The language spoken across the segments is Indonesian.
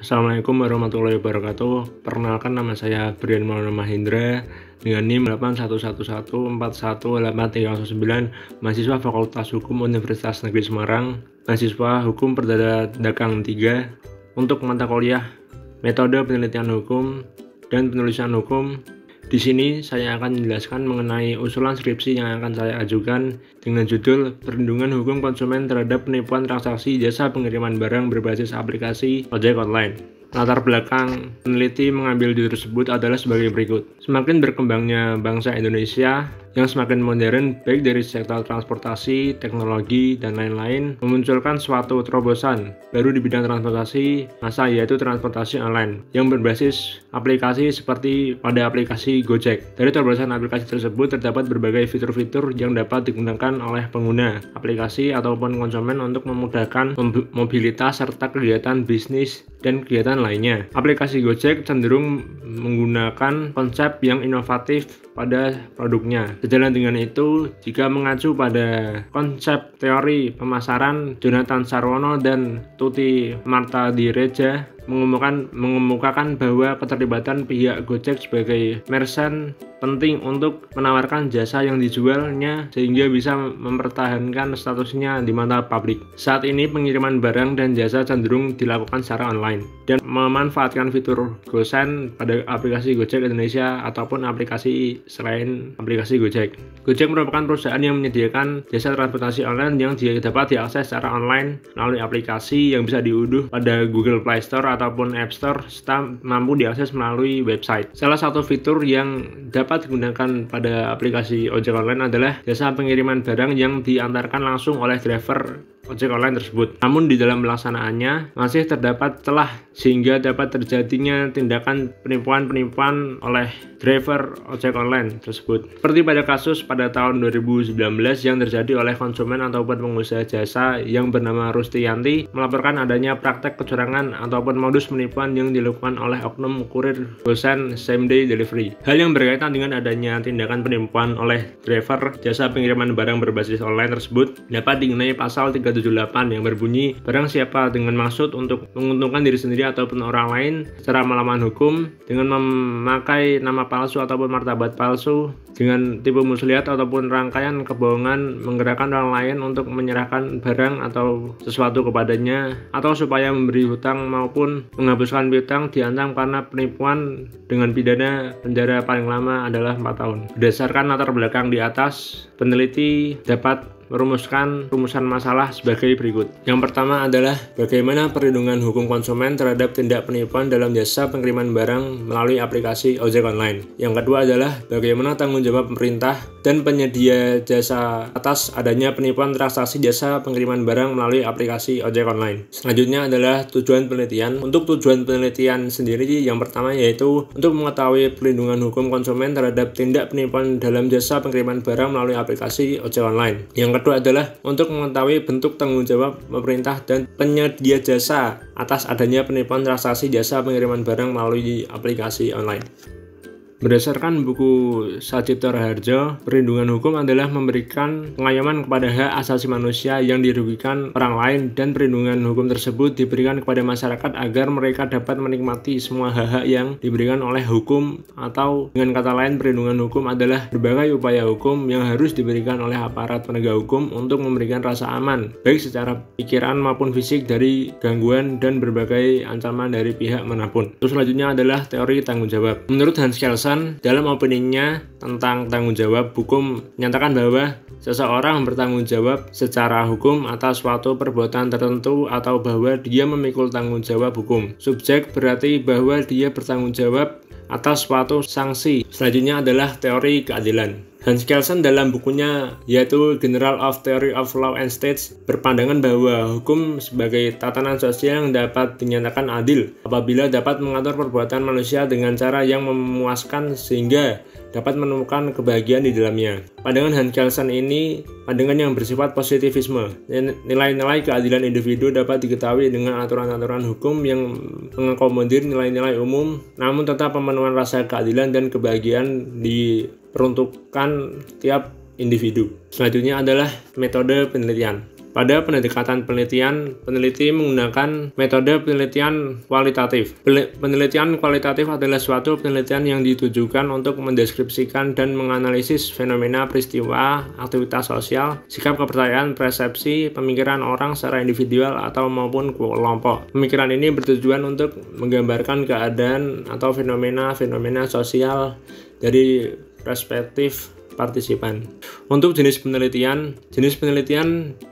Assalamualaikum warahmatullahi wabarakatuh. Perkenalkan, nama saya Brian Maulana Mahindra dengan NIM 81111418309, mahasiswa Fakultas Hukum Universitas Negeri Semarang, mahasiswa Hukum Perdata Dagang 3 untuk mata kuliah Metode Penelitian Hukum dan Penulisan Hukum. Di sini saya akan menjelaskan mengenai usulan skripsi yang akan saya ajukan dengan judul Perlindungan Hukum Konsumen Terhadap Penipuan Transaksi Jasa Pengiriman Barang Berbasis Aplikasi Ojek Online. Latar belakang peneliti mengambil judul tersebut adalah sebagai berikut. Semakin berkembangnya bangsa Indonesia yang semakin modern baik dari sektor transportasi, teknologi, dan lain-lain memunculkan suatu terobosan baru di bidang transportasi massa, yaitu transportasi online yang berbasis aplikasi seperti pada aplikasi Gojek. Dari terobosan aplikasi tersebut terdapat berbagai fitur-fitur yang dapat digunakan oleh pengguna aplikasi ataupun konsumen untuk memudahkan mobilitas serta kegiatan bisnis dan kegiatan lainnya. Aplikasi Gojek cenderung menggunakan konsep yang inovatif pada produknya. Sejalan dengan itu, jika mengacu pada konsep teori pemasaran, Jonathan Sarwono dan Tuti Martadireja mengemukakan bahwa keterlibatan pihak Gojek sebagai merchant penting untuk menawarkan jasa yang dijualnya sehingga bisa mempertahankan statusnya di mata publik. Saat ini pengiriman barang dan jasa cenderung dilakukan secara online dan memanfaatkan fitur GoSend pada aplikasi Gojek Indonesia ataupun aplikasi selain aplikasi Gojek. Gojek merupakan perusahaan yang menyediakan jasa transportasi online yang dapat diakses secara online melalui aplikasi yang bisa diunduh pada Google Play Store ataupun App Store serta mampu diakses melalui website. Salah satu fitur yang dapat digunakan pada aplikasi ojek online adalah jasa pengiriman barang yang diantarkan langsung oleh driver ojek online tersebut. Namun di dalam pelaksanaannya masih terdapat celah sehingga dapat terjadinya tindakan penipuan oleh driver ojek online tersebut. Seperti pada kasus pada tahun 2019 yang terjadi oleh konsumen ataupun pengusaha jasa yang bernama Rustiyanti melaporkan adanya praktek kecurangan ataupun modus penipuan yang dilakukan oleh oknum kurir GoSend same day delivery. Hal yang berkaitan dengan adanya tindakan penipuan oleh driver jasa pengiriman barang berbasis online tersebut dapat dikenai pasal 378 yang berbunyi, barang siapa dengan maksud untuk menguntungkan diri sendiri ataupun orang lain secara melawan hukum dengan memakai nama palsu ataupun martabat palsu dengan tipu muslihat ataupun rangkaian kebohongan menggerakkan orang lain untuk menyerahkan barang atau sesuatu kepadanya atau supaya memberi hutang maupun menghapuskan piutang diancam karena penipuan dengan pidana penjara paling lama adalah 4 tahun. Berdasarkan latar belakang di atas, peneliti dapat merumuskan rumusan masalah sebagai berikut. Yang pertama adalah bagaimana perlindungan hukum konsumen terhadap tindak penipuan dalam jasa pengiriman barang melalui aplikasi ojek online. Yang kedua adalah bagaimana tanggung jawab pemerintah dan penyedia jasa atas adanya penipuan transaksi jasa pengiriman barang melalui aplikasi ojek online. Selanjutnya adalah tujuan penelitian. Untuk tujuan penelitian sendiri yang pertama yaitu untuk mengetahui perlindungan hukum konsumen terhadap tindak penipuan dalam jasa pengiriman barang melalui aplikasi ojek online. Yang kedua adalah untuk mengetahui bentuk tanggung jawab pemerintah dan penyedia jasa atas adanya penipuan transaksi jasa pengiriman barang melalui aplikasi online. Berdasarkan buku Sacipto Raharjo, perlindungan hukum adalah memberikan pengayoman kepada hak asasi manusia yang dirugikan orang lain dan perlindungan hukum tersebut diberikan kepada masyarakat agar mereka dapat menikmati semua hak-hak yang diberikan oleh hukum, atau dengan kata lain perlindungan hukum adalah berbagai upaya hukum yang harus diberikan oleh aparat penegak hukum untuk memberikan rasa aman baik secara pikiran maupun fisik dari gangguan dan berbagai ancaman dari pihak manapun. Terus selanjutnya adalah teori tanggung jawab. Menurut Hans Kelsen, dalam opininya tentang tanggung jawab hukum menyatakan bahwa seseorang bertanggung jawab secara hukum atas suatu perbuatan tertentu atau bahwa dia memikul tanggung jawab hukum. Subjek berarti bahwa dia bertanggung jawab atas suatu sanksi. Selanjutnya adalah teori keadilan. Hans Kelsen dalam bukunya yaitu General of Theory of Law and States berpandangan bahwa hukum sebagai tatanan sosial yang dapat dinyatakan adil apabila dapat mengatur perbuatan manusia dengan cara yang memuaskan sehingga dapat menemukan kebahagiaan di dalamnya. Pandangan Hans Kelsen ini pandangan yang bersifat positivisme. Nilai-nilai keadilan individu dapat diketahui dengan aturan-aturan hukum yang mengakomodir nilai-nilai umum, namun tetap pemenuhan rasa keadilan dan kebahagiaan diperuntukkan tiap individu. Selanjutnya adalah metode penelitian. Pada pendekatan penelitian, peneliti menggunakan metode penelitian kualitatif. Penelitian kualitatif adalah suatu penelitian yang ditujukan untuk mendeskripsikan dan menganalisis fenomena, peristiwa, aktivitas sosial, sikap kepercayaan, persepsi, pemikiran orang secara individual atau maupun kelompok. Pemikiran ini bertujuan untuk menggambarkan keadaan atau fenomena sosial dari perspektif partisipan. Untuk jenis penelitian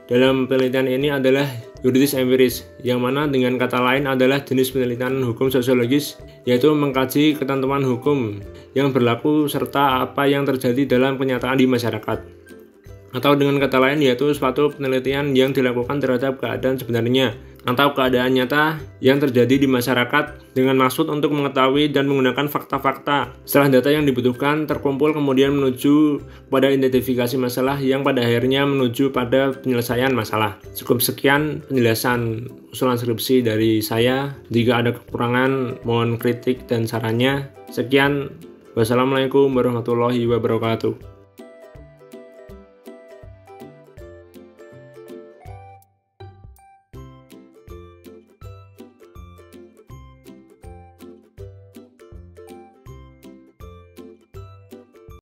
dalam penelitian ini adalah yuridis empiris, yang mana dengan kata lain adalah jenis penelitian hukum sosiologis, yaitu mengkaji ketentuan hukum yang berlaku serta apa yang terjadi dalam kenyataan di masyarakat. Atau dengan kata lain yaitu suatu penelitian yang dilakukan terhadap keadaan sebenarnya atau keadaan nyata yang terjadi di masyarakat dengan maksud untuk mengetahui dan menggunakan fakta-fakta. Setelah data yang dibutuhkan terkumpul, kemudian menuju pada identifikasi masalah yang pada akhirnya menuju pada penyelesaian masalah. Cukup sekian penjelasan usulan skripsi dari saya. Jika ada kekurangan, mohon kritik dan sarannya. Sekian. Wassalamualaikum warahmatullahi wabarakatuh.